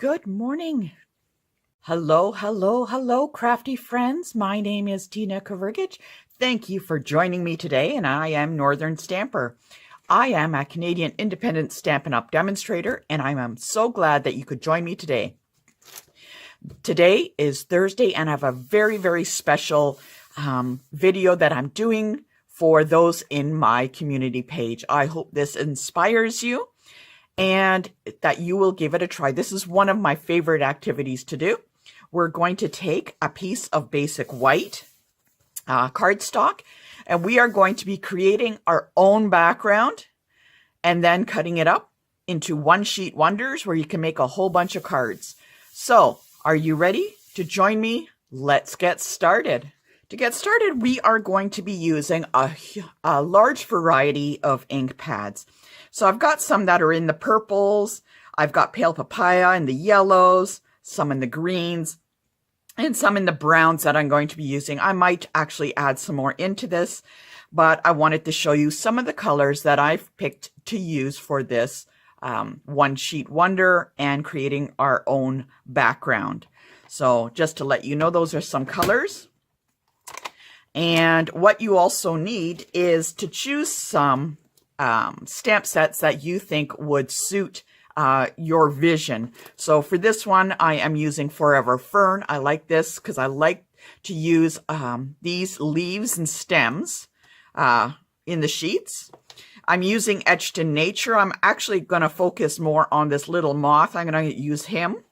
Good morning. Hello, hello, hello, crafty friends. My name is Tina Kavrgich. Thank you for joining me today, and I am Northern Stamper. I am a Canadian independent Stampin' Up! Demonstrator, and I am so glad that you could join me today. Today is Thursday, and I have a very, very special video that I'm doing for those in my community page. I hope this inspires you and that you will give it a try. This is one of my favorite activities to do. We're going to take a piece of basic white cardstock, and we are going to be creating our own background and then cutting it up into one-sheet wonders where you can make a whole bunch of cards. So, are you ready to join me? Let's get started. To get started, we are going to be using a large variety of ink pads. So I've got some that are in the purples, I've got pale papaya in the yellows, some in the greens, and some in the browns that I'm going to be using. I might actually add some more into this, but I wanted to show you some of the colors that I've picked to use for this one sheet wonder and creating our own background. So just to let you know, those are some colors. And what you also need is to choose some stamp sets that you think would suit your vision. So for this one, I am using Forever Fern. I like this because I like to use these leaves and stems in the sheets. I'm using Etched in Nature. I'm actually going to focus more on this little moth. I'm going to use him.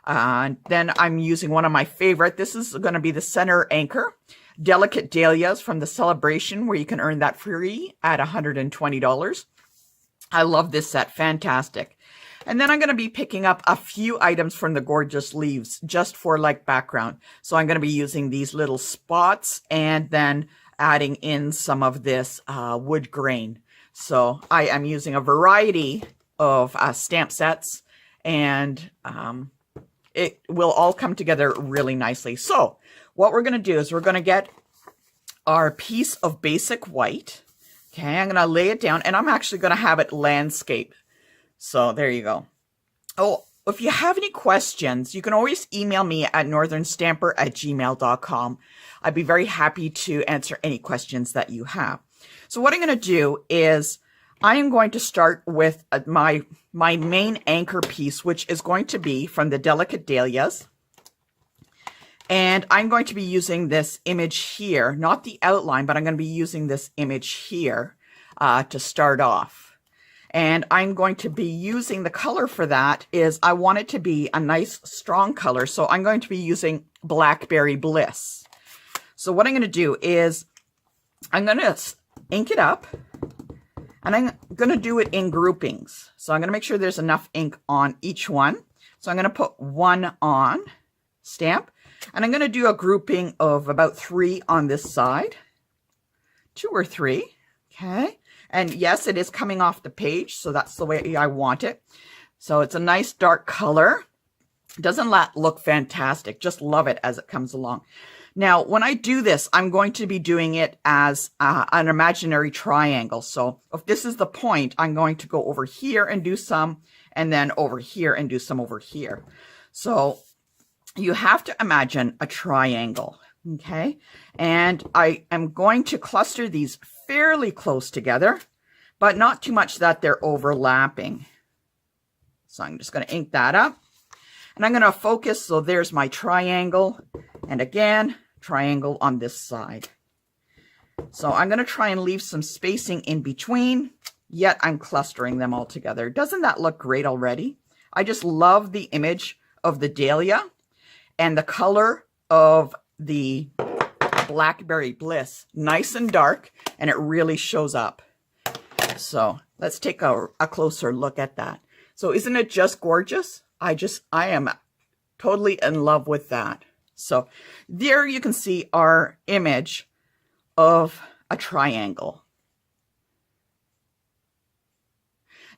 Then I'm using one of my favorite. This is going to be the center anchor. Delicate Dahlias from the Celebration, where you can earn that free at $120. I love this set. Fantastic. And then I'm going to be picking up a few items from the Gorgeous Leaves just for like background. So I'm going to be using these little spots and then adding in some of this wood grain. So I am using a variety of stamp sets, and it will all come together really nicely. So what we're going to do is we're going to get our piece of basic white. Okay, I'm going to lay it down, and I'm actually going to have it landscape. So there you go. Oh, if you have any questions, you can always email me at northernstamper@gmail.com. I'd be very happy to answer any questions that you have. So what I'm going to do is I am going to start with my main anchor piece, which is going to be from the Delicate Dahlias. And I'm going to be using this image here, not the outline, but I'm going to be using this image here to start off. And I'm going to be using the color for that is I want it to be a nice strong color. So I'm going to be using Blackberry Bliss. So what I'm going to do is I'm going to ink it up, and I'm going to do it in groupings. So I'm going to make sure there's enough ink on each one. So I'm going to put one on stamp. And I'm going to do a grouping of about 3 on this side. 2 or 3. Okay. And yes, it is coming off the page, so that's the way I want it. So it's a nice dark color. Doesn't that look fantastic? Just love it as it comes along. Now, when I do this, I'm going to be doing it as an imaginary triangle. So if this is the point, I'm going to go over here and do some, and then over here and do some over here. So you have to imagine a triangle, okay? And I am going to cluster these fairly close together, but not too much that they're overlapping. So I'm just going to ink that up. And I'm going to focus, so there's my triangle. And again, triangle on this side. So I'm going to try and leave some spacing in between, yet I'm clustering them all together. Doesn't that look great already? I just love the image of the dahlia and the color of the Blackberry Bliss. Nice and dark, and it really shows up. So let's take a closer look at that. So isn't it just gorgeous? I am totally in love with that. So there you can see our image of a triangle.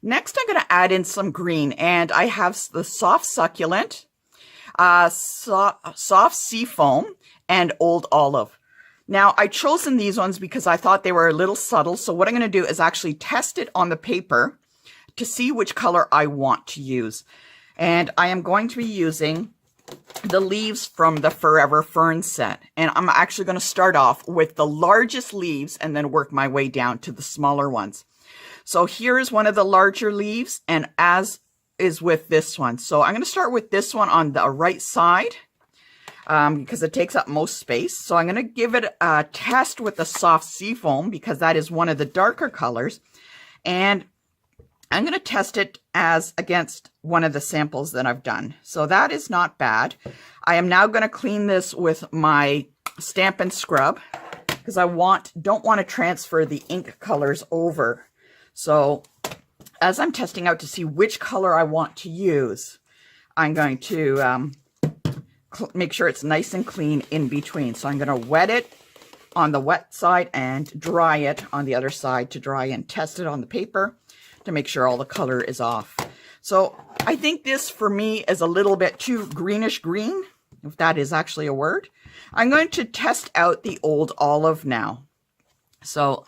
Next, I'm going to add in some green, and I have the Soft Succulent, Soft Seafoam, and Old Olive. Now, I've chosen these ones because I thought they were a little subtle. So what I'm going to do is actually test it on the paper to see which color I want to use. And I am going to be using the leaves from the Forever Fern set. And I'm actually going to start off with the largest leaves and then work my way down to the smaller ones. So here's one of the larger leaves, and as is with this one. So I'm going to start with this one on the right side because it takes up most space. So I'm going to give it a test with the soft sea foam because that is one of the darker colors. And I'm going to test it as against one of the samples that I've done. So that is not bad. I am now going to clean this with my Stamp and Scrub because I don't want to transfer the ink colors over. So as I'm testing out to see which color I want to use, I'm going to make sure it's nice and clean in between. So I'm going to wet it on the wet side and dry it on the other side to dry and test it on the paper to make sure all the color is off. So I think this for me is a little bit too greenish green, if that is actually a word. I'm going to test out the Old Olive now. So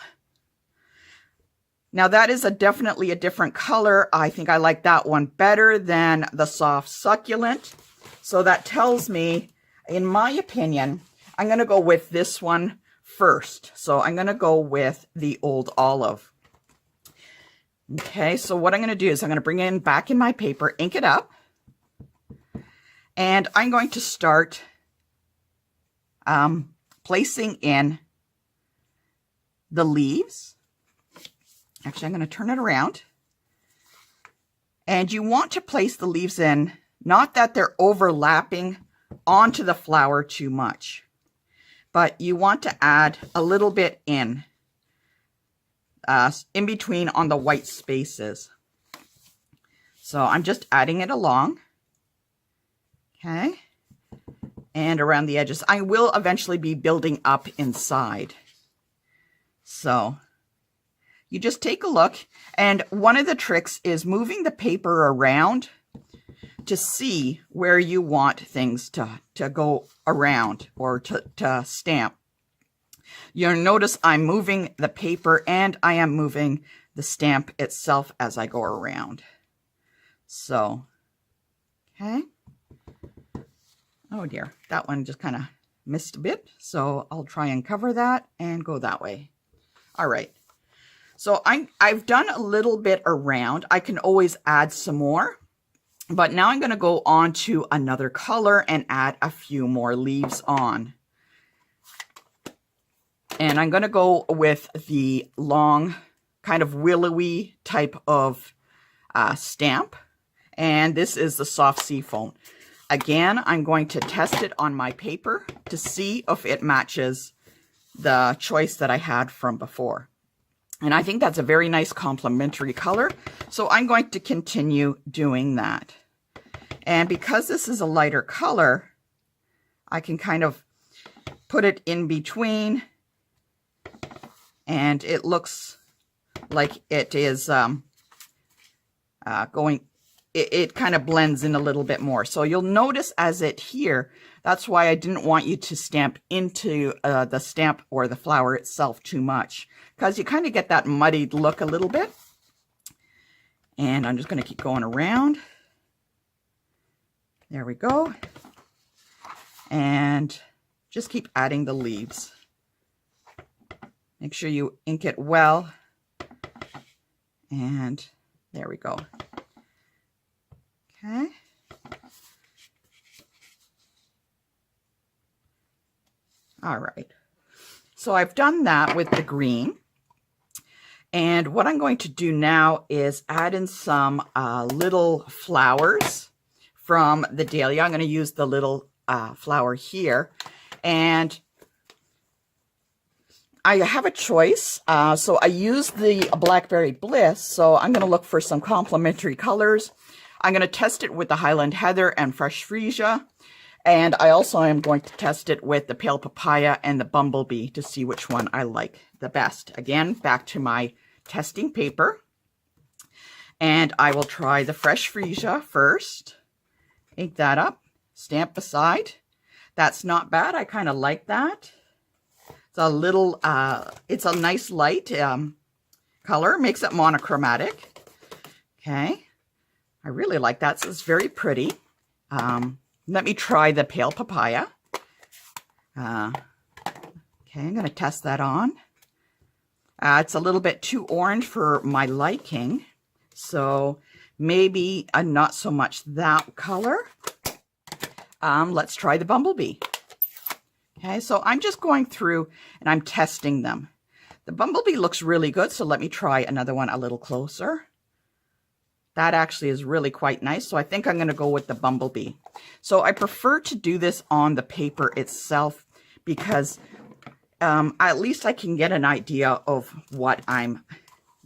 now that is definitely a different color. I think I like that one better than the Soft Succulent. So that tells me, in my opinion, I'm going to go with this one first. So I'm going to go with the Old Olive. Okay, so what I'm going to do is I'm going to bring it back in my paper, ink it up, and I'm going to start placing in the leaves. Actually, I'm going to turn it around. And you want to place the leaves in, not that they're overlapping onto the flower too much, but you want to add a little bit in between on the white spaces. So I'm just adding it along. Okay. And around the edges. I will eventually be building up inside. So you just take a look. And one of the tricks is moving the paper around to see where you want things to go around or to stamp. You'll notice I'm moving the paper and I am moving the stamp itself as I go around. So, okay. Oh dear, that one just kind of missed a bit. So I'll try and cover that and go that way. All right. So I've done a little bit around. I can always add some more. But now I'm going to go on to another color and add a few more leaves on. And I'm going to go with the long, kind of willowy type of stamp. And this is the Soft Sea Foam. Again, I'm going to test it on my paper to see if it matches the choice that I had from before. And I think that's a very nice complementary color. So I'm going to continue doing that. And because this is a lighter color, I can kind of put it in between. And it looks like it is it kind of blends in a little bit more. So you'll notice as it here, that's why I didn't want you to stamp into the stamp or the flower itself too much, because you kind of get that muddied look a little bit. And I'm just going to keep going around. There we go. And just keep adding the leaves. Make sure you ink it well. And there we go. Okay. All right. So I've done that with the green. And what I'm going to do now is add in some little flowers from the Dahlia. I'm going to use the little flower here. And I have a choice. So I use the Blackberry Bliss. So I'm going to look for some complementary colors. I'm going to test it with the Highland Heather and Fresh Freesia. And I also am going to test it with the Pale Papaya and the Bumblebee to see which one I like the best. Again, back to my testing paper. And I will try the Fresh Freesia first. Ink that up. Stamp beside. That's not bad. I kind of like that. It's a little, it's a nice light color. Makes it monochromatic. Okay. I really like that. So it's very pretty. Let me try the pale papaya. Okay, I'm going to test that on. It's a little bit too orange for my liking, so maybe not so much that color. Let's try the bumblebee. Okay, so I'm just going through and I'm testing them. The bumblebee looks really good, so let me try another one a little closer. That actually is really quite nice, so I think I'm going to go with the bumblebee. So I prefer to do this on the paper itself because at least I can get an idea of what I'm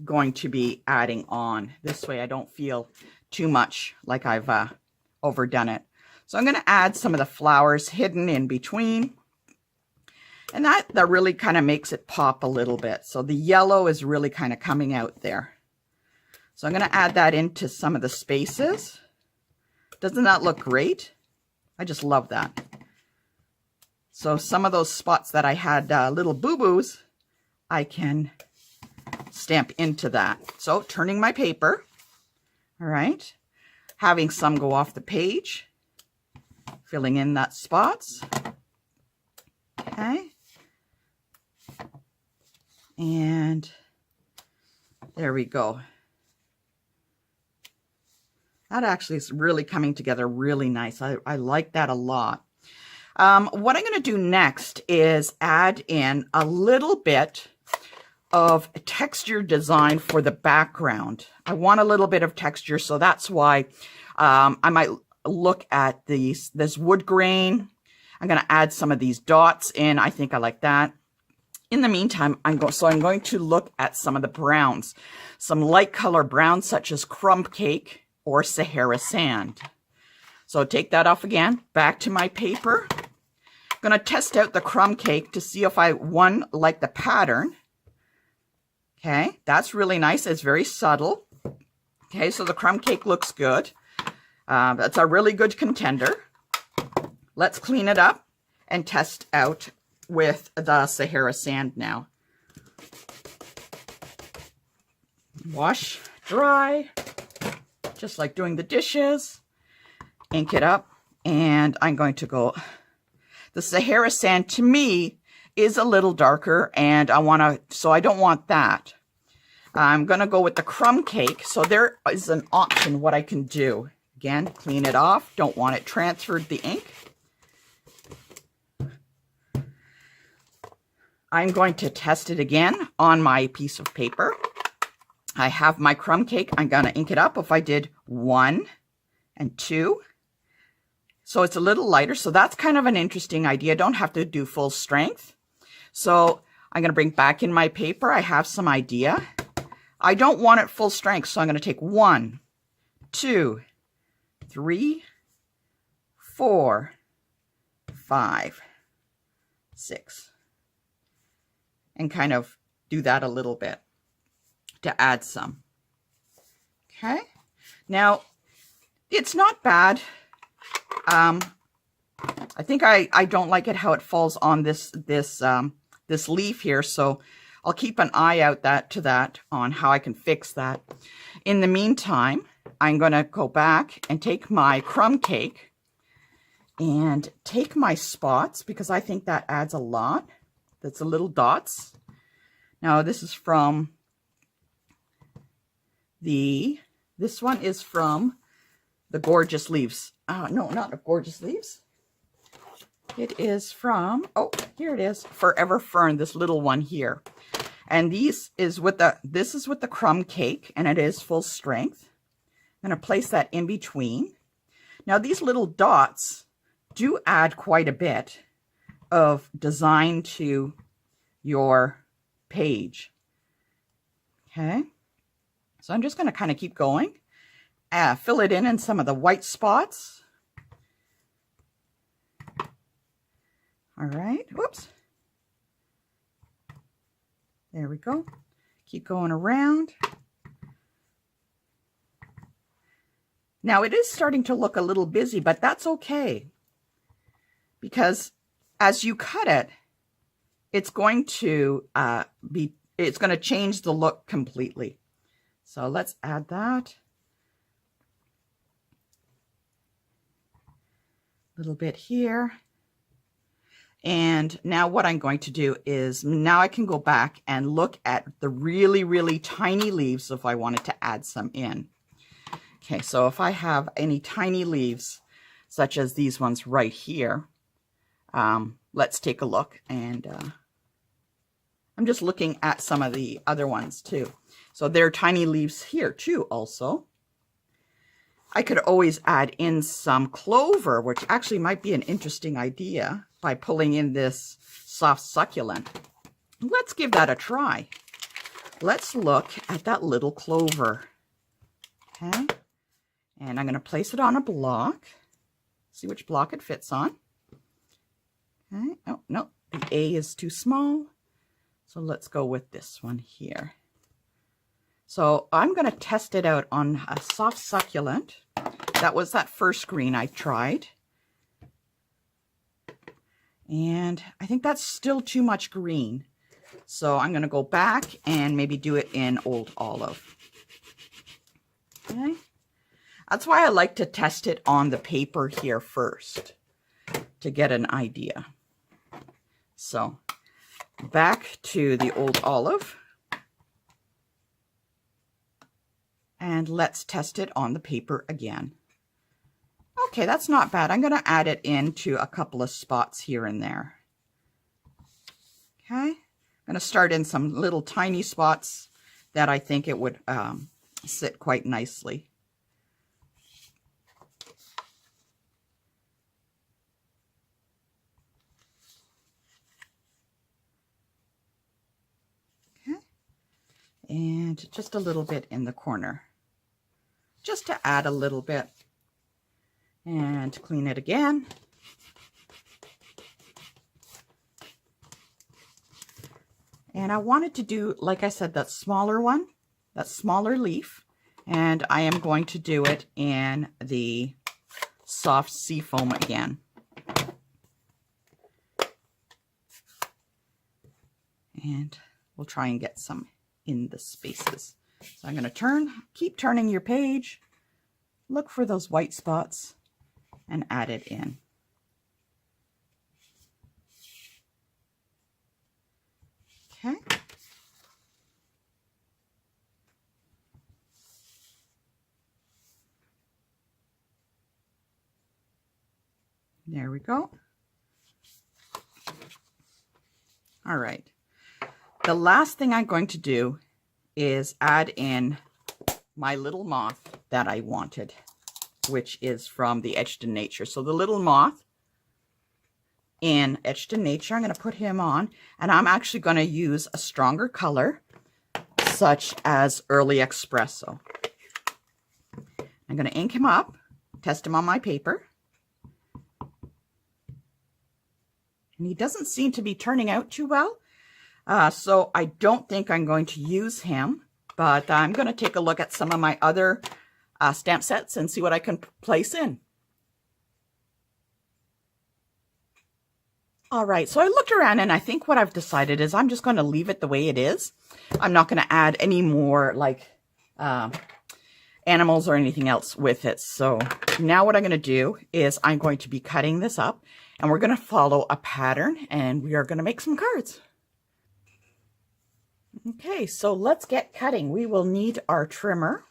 going to be adding on. This way I don't feel too much like I've overdone it. So I'm going to add some of the flowers hidden in between. And that really kind of makes it pop a little bit. So the yellow is really kind of coming out there. So I'm going to add that into some of the spaces. Doesn't that look great? I just love that. So some of those spots that I had little boo-boos, I can stamp into that. So turning my paper, all right, having some go off the page, filling in that spots, okay, and there we go. That actually is really coming together really nice. I like that a lot. What I'm going to do next is add in a little bit of texture design for the background. I want a little bit of texture, so that's why I might look at this wood grain. I'm going to add some of these dots in. I think I like that. In the meantime, I'm going to look at some of the browns, some light color browns such as crumb cake or Sahara sand. So take that off again, back to my paper. I'm going to test out the crumb cake to see if I, like the pattern. Okay, that's really nice. It's very subtle. Okay, so the crumb cake looks good. That's a really good contender. Let's clean it up and test out with the Sahara sand now. Wash, dry, just like doing the dishes. Ink it up, and I'm going to go. The Sahara sand to me is a little darker, and so I don't want that. I'm going to go with the crumb cake. So there is an option what I can do. Again, clean it off. Don't want it transferred the ink. I'm going to test it again on my piece of paper. I have my crumb cake. I'm going to ink it up if I did 1 and 2. So it's a little lighter. So that's kind of an interesting idea. Don't have to do full strength. So I'm going to bring back in my paper. I have some idea. I don't want it full strength. So I'm going to take 1, 2, 3, 4, 5, 6. And kind of do that a little bit to add some. Okay. Now, it's not bad. I think I don't like it how it falls on this leaf here, so I'll keep an eye out on how I can fix that. In the meantime, I'm going to go back and take my crumb cake and take my spots, because I think that adds a lot. That's a little dots. Now this is from this one is from the Gorgeous Leaves. No, not the Gorgeous Leaves. It is from, oh, here it is, Forever Fern, this little one here. And this is with the crumb cake, and it is full strength. I'm going to place that in between. Now these little dots do add quite a bit of design to your page. Okay, so I'm just going to kind of keep going. Fill it in some of the white spots. All right, whoops. There we go. Keep going around. Now it is starting to look a little busy, but that's okay, because as you cut it, it's going to change the look completely. So let's add that. little bit here. And now what I'm going to do is, now I can go back and look at the really, really tiny leaves if I wanted to add some in. Okay, so if I have any tiny leaves, such as these ones right here, let's take a look. And I'm just looking at some of the other ones too. So there are tiny leaves here too also. I could always add in some clover, which actually might be an interesting idea, by pulling in this soft succulent. Let's give that a try. Let's look at that little clover. Okay. And I'm going to place it on a block. See which block it fits on. Okay. Oh, no, the A is too small. So let's go with this one here. So I'm going to test it out on a soft succulent. That was that first green I tried. And I think that's still too much green. So I'm going to go back and maybe do it in Old Olive. Okay. That's why I like to test it on the paper here first to get an idea. So back to the Old Olive. And let's test it on the paper again. Okay, that's not bad. I'm going to add it into a couple of spots here and there. Okay, I'm going to start in some little tiny spots that I think it would sit quite nicely. Okay, and just a little bit in the corner, just to add a little bit. And clean it again. And I wanted to do, like I said, that smaller one, that smaller leaf. And I am going to do it in the soft sea foam again. And we'll try and get some in the spaces. So I'm going to keep turning your page. Look for those white spots and add it in. Okay. There we go. All right. The last thing I'm going to do is add in my little moth that I wanted, which is from the Etched in Nature. So the little moth in Etched in Nature, I'm going to put him on, and I'm actually going to use a stronger color, such as Early Espresso. I'm going to ink him up, test him on my paper. And he doesn't seem to be turning out too well. So I don't think I'm going to use him, but I'm going to take a look at some of my other stamp sets and see what I can place in. All right, so I looked around and I think what I've decided is I'm just going to leave it the way it is. I'm not going to add any more like animals or anything else with it. So now what I'm going to do is I'm going to be cutting this up and we're going to follow a pattern and we are going to make some cards. Okay, so let's get cutting. We will need our trimmer.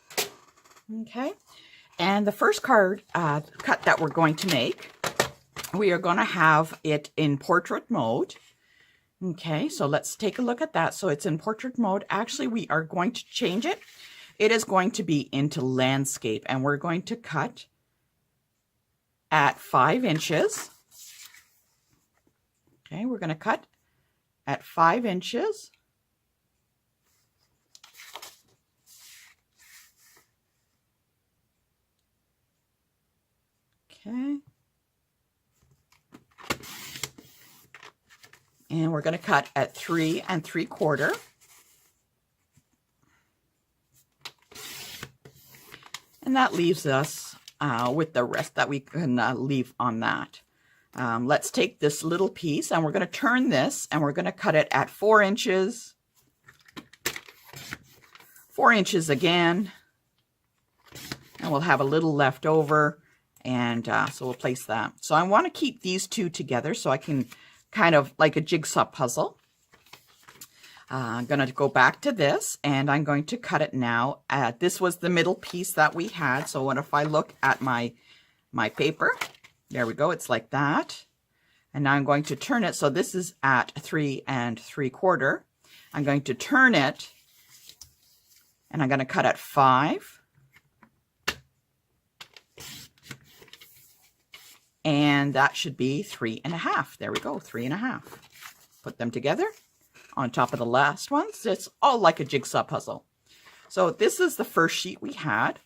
Okay, and the first card cut that we're going to make, we are going to have it in portrait mode. Okay, so let's take a look at that. So it's in portrait mode. Actually, we are going to change it. It is going to be into landscape, and we're going to cut at 5 inches. Okay, we're going to cut at 5 inches. Okay. And we're going to cut at 3 3/4. And that leaves us with the rest that we can leave on that. Let's take this little piece and we're going to turn this and we're going to cut it at 4 inches. 4 inches again. And we'll have a little left over. And so we'll place that. So I want to keep these two together so I can kind of like a jigsaw puzzle. I'm going to go back to this and I'm going to cut it now. This was the middle piece that we had. So what if I look at my paper? There we go. It's like that. And now I'm going to turn it. So this is at 3 3/4. I'm going to turn it and I'm going to cut at 5. And that should be 3 1/2. There we go, 3 1/2. Put them together on top of the last ones. It's all like a jigsaw puzzle. So this is the first sheet we had.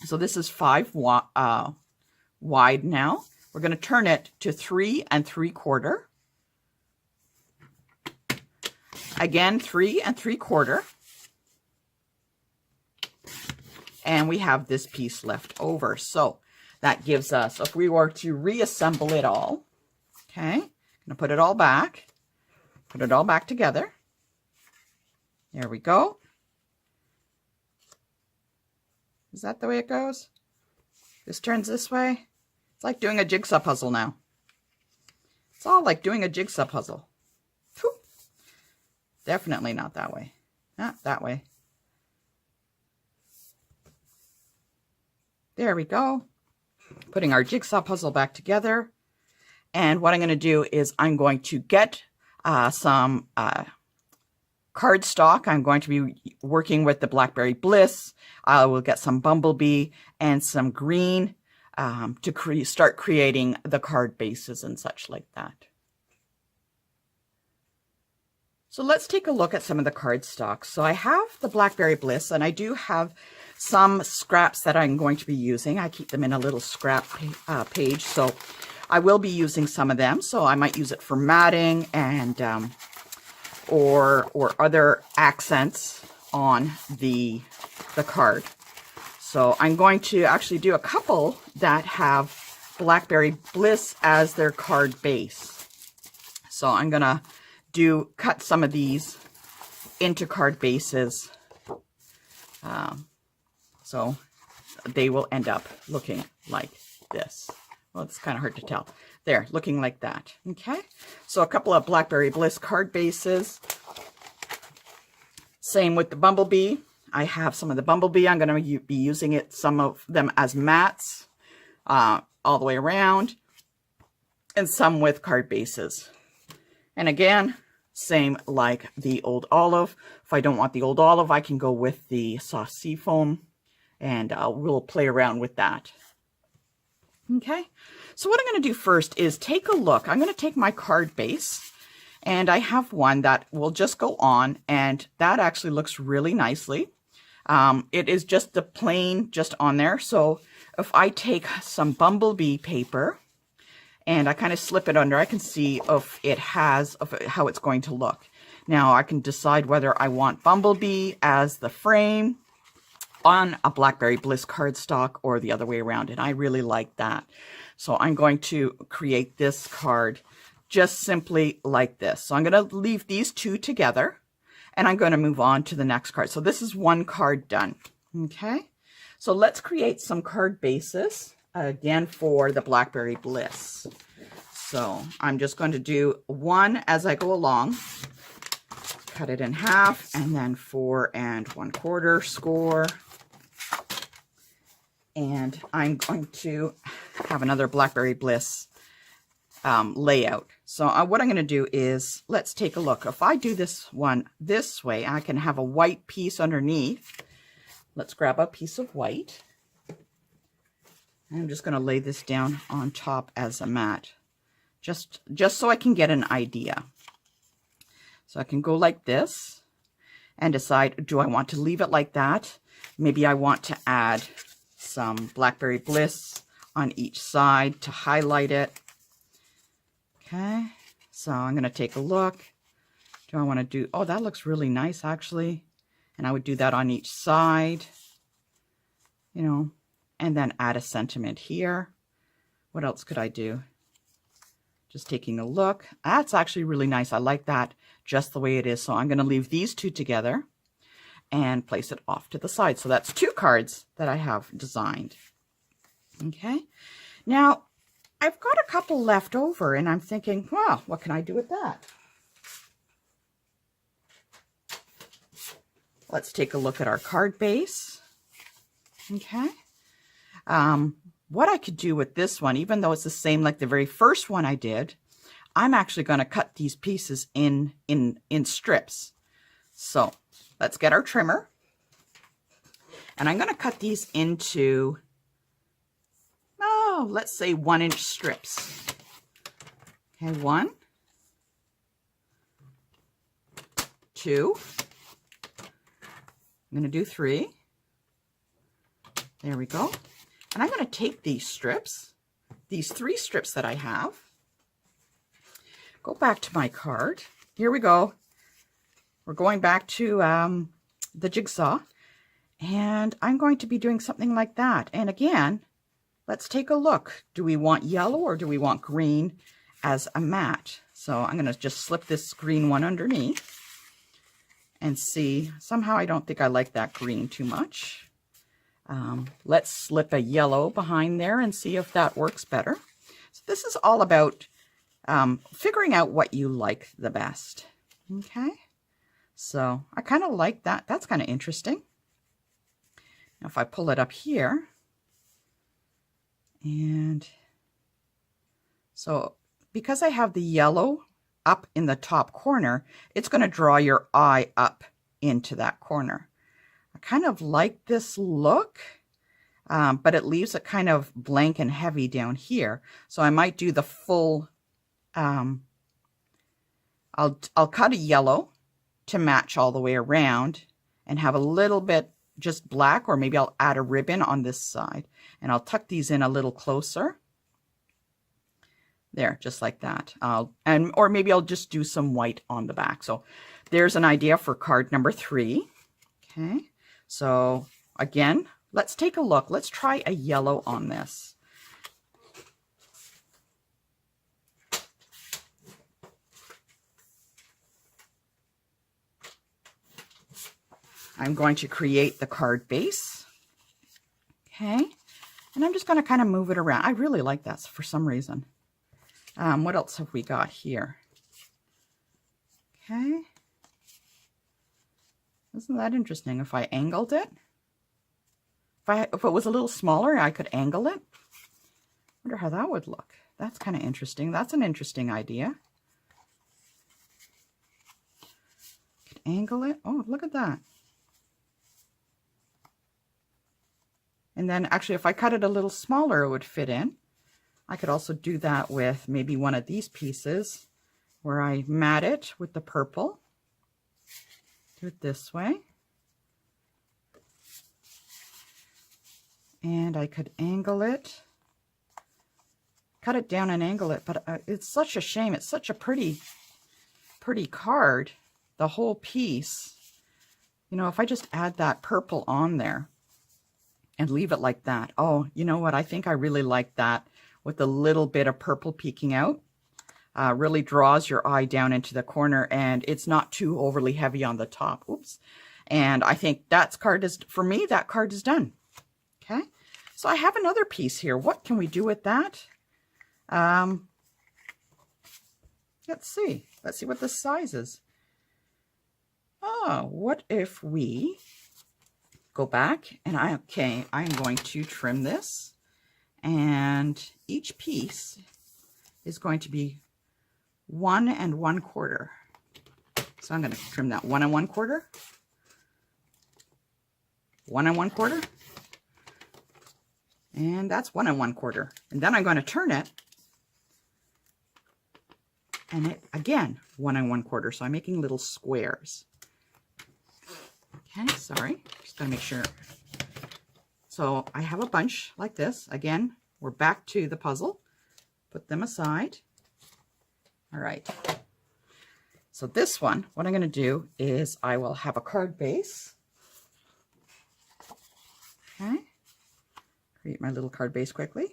So this is 5 wide now. We're going to turn it to 3 3/4. Again, 3 3/4. And we have this piece left over. So that gives us, if we were to reassemble it all, okay, I'm going to put it all back together. There we go. Is that the way it goes? This turns this way. It's like doing a jigsaw puzzle now. It's all like doing a jigsaw puzzle. Whew. Definitely not that way. Not that way. There we go. Putting our jigsaw puzzle back together. And what I'm going to do is I'm going to get some cardstock. I'm going to be working with the Blackberry Bliss. I will get some Bumblebee and some green to start creating the card bases and such like that. So let's take a look at some of the cardstock. So I have the Blackberry Bliss and I do have some scraps that I'm going to be using. I keep them in a little scrap page, so I will be using some of them. So I might use it for matting and or other accents on the card. So I'm going to actually do a couple that have Blackberry Bliss as their card base. So I'm gonna cut some of these into card bases. So they will end up looking like this. Well, it's kind of hard to tell. There, looking like that. Okay, so a couple of Blackberry Bliss card bases. Same with the Bumblebee. I have some of the Bumblebee. I'm going to be using some of them as mats all the way around, and some with card bases. And again, same like the Old Olive. If I don't want the Old Olive, I can go with the soft sea foam, and we'll play around with that. Okay, so what I'm going to do first is take a look. I'm going to take my card base, and I have one that will just go on, and that actually looks really nicely. It is just the plain just on there. So if I take some Bumblebee paper and I kind of slip it under, I can see how it's going to look. Now I can decide whether I want Bumblebee as the frame on a Blackberry Bliss cardstock or the other way around, and I really like that. So I'm going to create this card just simply like this. So I'm going to leave these two together, and I'm going to move on to the next card. So this is one card done. Okay, so let's create some card bases again for the Blackberry Bliss. So I'm just going to do one as I go along. Cut it in half, and then 4 1/4 score. And I'm going to have another Blackberry Bliss layout. So what I'm going to do is, let's take a look. If I do this one this way, I can have a white piece underneath. Let's grab a piece of white. I'm just going to lay this down on top as a mat, just so I can get an idea. So I can go like this and decide, do I want to leave it like that? Maybe I want to add some Blackberry Bliss on each side to highlight it. Okay, so I'm going to take a look. Do I want to do, oh, that looks really nice actually. And I would do that on each side, you know, and then add a sentiment here. What else could I do? Just taking a look. That's actually really nice. I like that just the way it is. So I'm going to leave these two together and place it off to the side. So that's 2 cards that I have designed. Okay. Now, I've got a couple left over and I'm thinking, wow, what can I do with that? Let's take a look at our card base. Okay. What I could do with this one, even though it's the same like the very first one I did, I'm actually going to cut these pieces in strips. So let's get our trimmer. And I'm going to cut these into, oh, let's say 1-inch strips. Okay, 1, 2. I'm going to do 3. There we go. And I'm going to take these strips, these 3 strips that I have, go back to my card. Here we go. We're going back to the jigsaw. And I'm going to be doing something like that. And again, let's take a look. Do we want yellow or do we want green as a mat? So I'm going to just slip this green one underneath and see. Somehow I don't think I like that green too much. Let's slip a yellow behind there and see if that works better. So this is all about figuring out what you like the best. Okay. So I kind of like that. That's kind of interesting. Now if I pull it up here, and so because I have the yellow up in the top corner, it's going to draw your eye up into that corner. I kind of like this look, but it leaves it kind of blank and heavy down here. So I might do the full, I'll cut a yellow to match all the way around and have a little bit just black, or maybe I'll add a ribbon on this side and I'll tuck these in a little closer. There, just like that. Or maybe I'll just do some white on the back. So there's an idea for card number 3. Okay. So again, let's take a look. Let's try a yellow on this. I'm going to create the card base. Okay. And I'm just going to kind of move it around. I really like that for some reason. What else have we got here? Okay. Isn't that interesting? If I angled it, if it was a little smaller, I could angle it. Wonder how that would look. That's kind of interesting. That's an interesting idea. Could angle it. Oh, look at that. And then actually, if I cut it a little smaller, it would fit in. I could also do that with maybe one of these pieces where I mat it with the purple. Do it this way. And I could angle it, cut it down and angle it, but it's such a shame. It's such a pretty card, the whole piece. You know, if I just add that purple on there and leave it like that. Oh, you know what? I think I really like that with a little bit of purple peeking out. Really draws your eye down into the corner, and it's not too overly heavy on the top. Oops. And I think that card is, for me, that card is done. Okay. So I have another piece here. What can we do with that? Let's see. Let's see what the size is. Oh, what if we go back and I'm going to trim this, and each piece is going to be 1 1/4. So I'm going to trim that 1 1/4, 1 1/4, and that's 1 1/4. And then I'm going to turn it, and it again 1 1/4. So I'm making little squares. Okay, sorry, just gotta make sure. So I have a bunch like this. Again, we're back to the puzzle. Put them aside. All right. So this one, what I'm going to do is I will have a card base. Okay. Create my little card base quickly.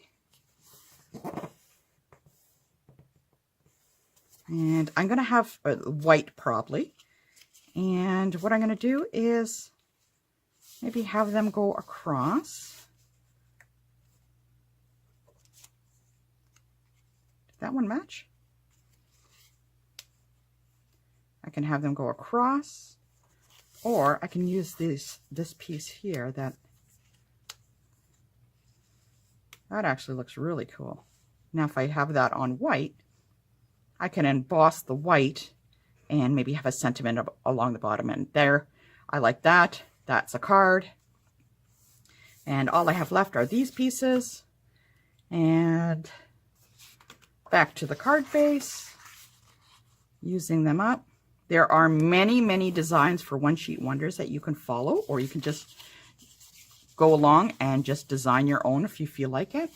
And I'm going to have white probably. And what I'm going to do is maybe have them go across. that one match? I can have them go across, or I can use this piece here that actually looks really cool. Now if I have that on white, I can emboss the white and maybe have a sentiment along the bottom end there. I like that. That's a card. And all I have left are these pieces. And back to the card base, using them up. There are many, many designs for One Sheet Wonders that you can follow, or you can just go along and just design your own if you feel like it.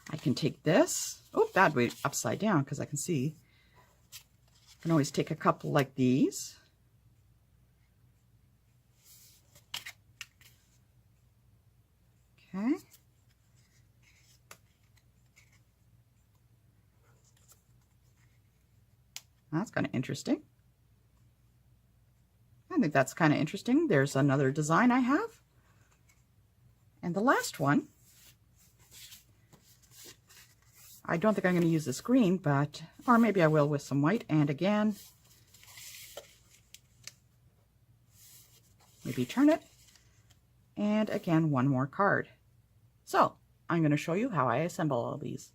I can take this. Oh, that way upside down because I can see. I can always take a couple like these. Okay. That's kind of interesting. I think that's kind of interesting. There's another design I have. And the last one, I don't think I'm going to use this green, but, or maybe I will with some white. And again, maybe turn it. And again, one more card. So I'm going to show you how I assemble all of these.